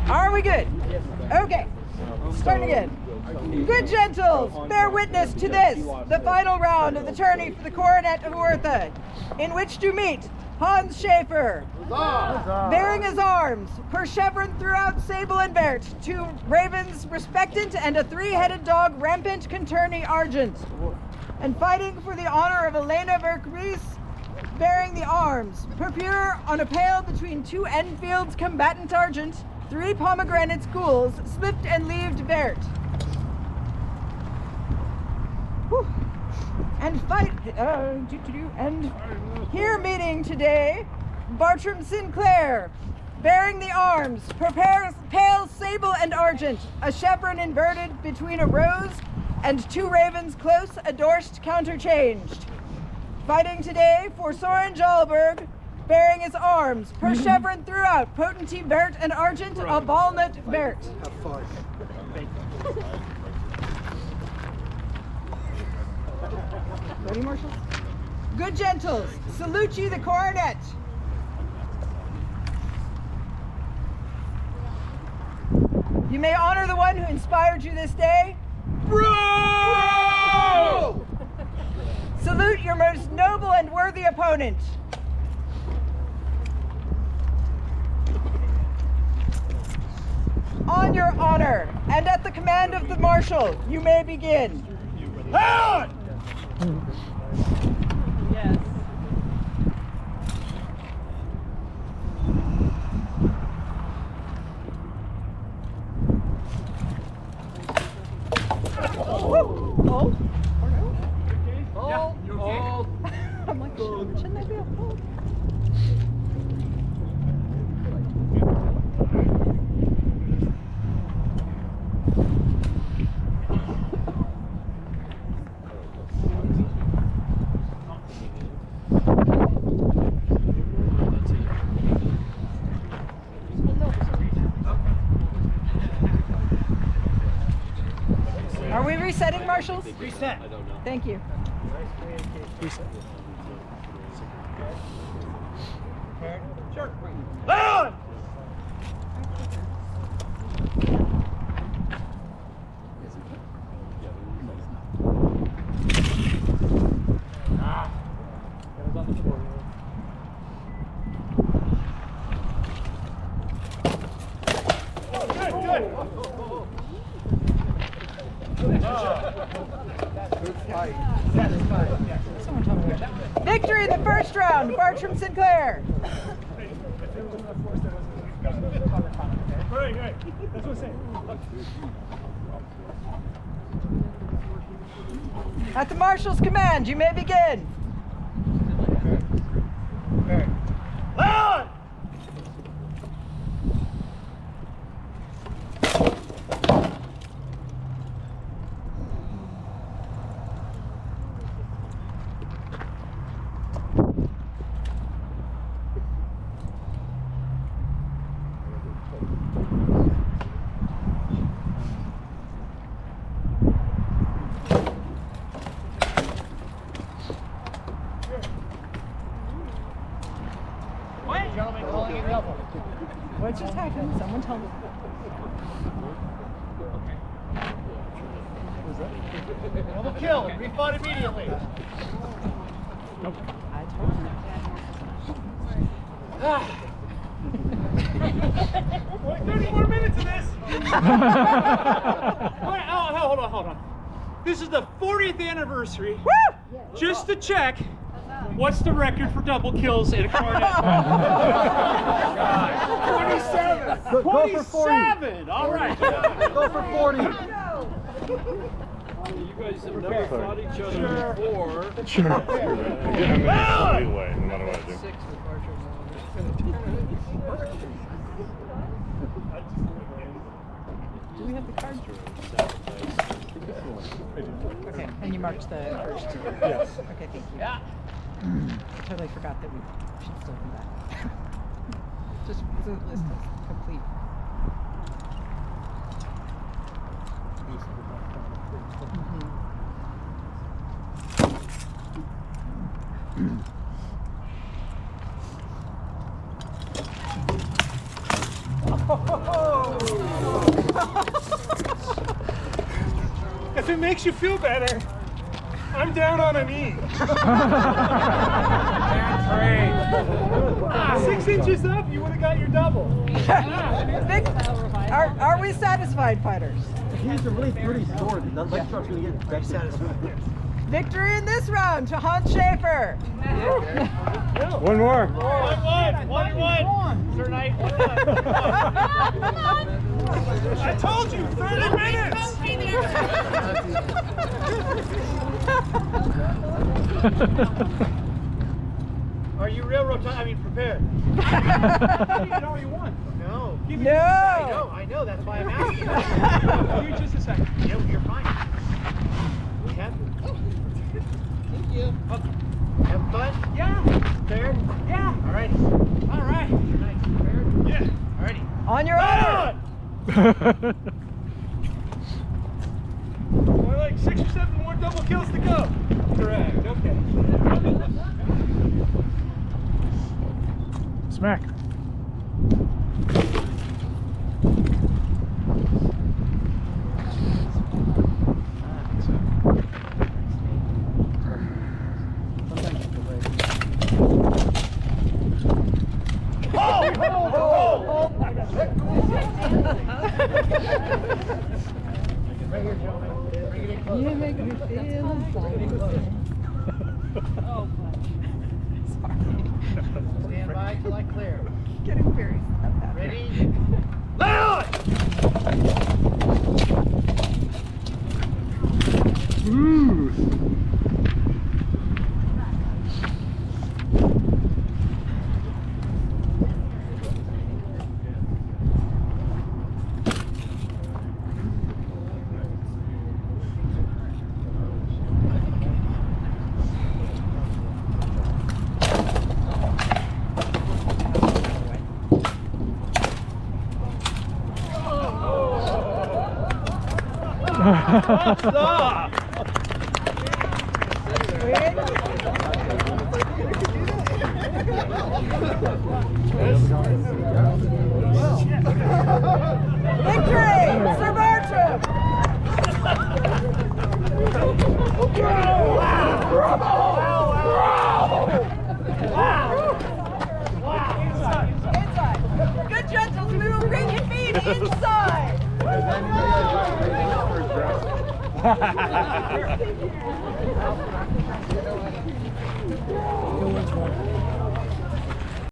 Are we good? Okay. Start again. Good gentles, bear witness to this, the final round of the tourney for the Coronet of Oertha, in which to meet Hans Shaffer, bearing his arms, per Chevron throughout sable and vert, 2 ravens respectant and a 3-headed dog rampant conturny argent, and fighting for the honor of Elena Verkries, bearing the arms, per pure on a pale between 2 Enfields combatant argent, 3 pomegranates gules, slipped and leaved vert. Whew. And fight, and here meeting today, Bartram Sinclair, bearing the arms, prepare pale sable and argent, a chevron inverted between a rose and 2 ravens close adorsed counterchanged. Fighting today for Soren Jalberg, bearing his arms, per chevron throughout, potenty vert and argent, a walnut vert. Have fun. Ready, Marshal? Good gentles, salute ye the coronet. You may honor the one who inspired you this day. Bro! Salute your most noble and worthy opponent. On your honor, and at the command of the Marshal, you may begin. On! Yes. Hold. Or no? Yeah, you okay? I'm like, shouldn't I be a hold? Are we resetting, Marshals? Reset. Thank you. Reset. Sure. On! Victory in the first round, Bartram Sinclair. Right. That's what I'm saying. At the Marshal's command, you may begin. On! What just happened? Someone tell me. Double kill. Refund immediately. Nope. I told you. Wait, 30 more minutes of this. Wait, hold on. This is the 40th anniversary. Woo! Just to check, what's the record for double kills in a Coronet? 27. Go for 40. 27. All right. Go for 40. You guys have never fought each other before. Sure. You're getting the leeway, no matter what I do. Do we have the card? Okay, and you marked the first. Yes. Okay, thank you. Yeah. I totally forgot that we should still do that. Just so the list is complete. Oh, If it makes you feel better, I'm down on a knee. That's 6 inches up, you would have got your double. Are we satisfied, fighters? He's a really pretty sword. The leg stroke's going to get very satisfied. Victory in this round to Hans Shaffer. One more. 1-1. Sir Knight, 1-1. I told you, 30 minutes. Are you railroad time? I mean, prepared. You didn't know you won. No. No. I know. That's why I'm asking. Give me just a second. Yeah, you're fine. We have to. Thank you. Okay. Have fun? Yeah. Prepared? Yeah. All right. All right. Nice. Prepared? Yeah. All righty. On your honor. More like 6 or 7 more double kills to go. Correct. Okay. Smack. You make me feel Stand by till I clear. getting very sad. Ready? Lay on! Ooh. Stop! Victory, Sir Bartram! Inside. Good gentles, we will reconvene inside.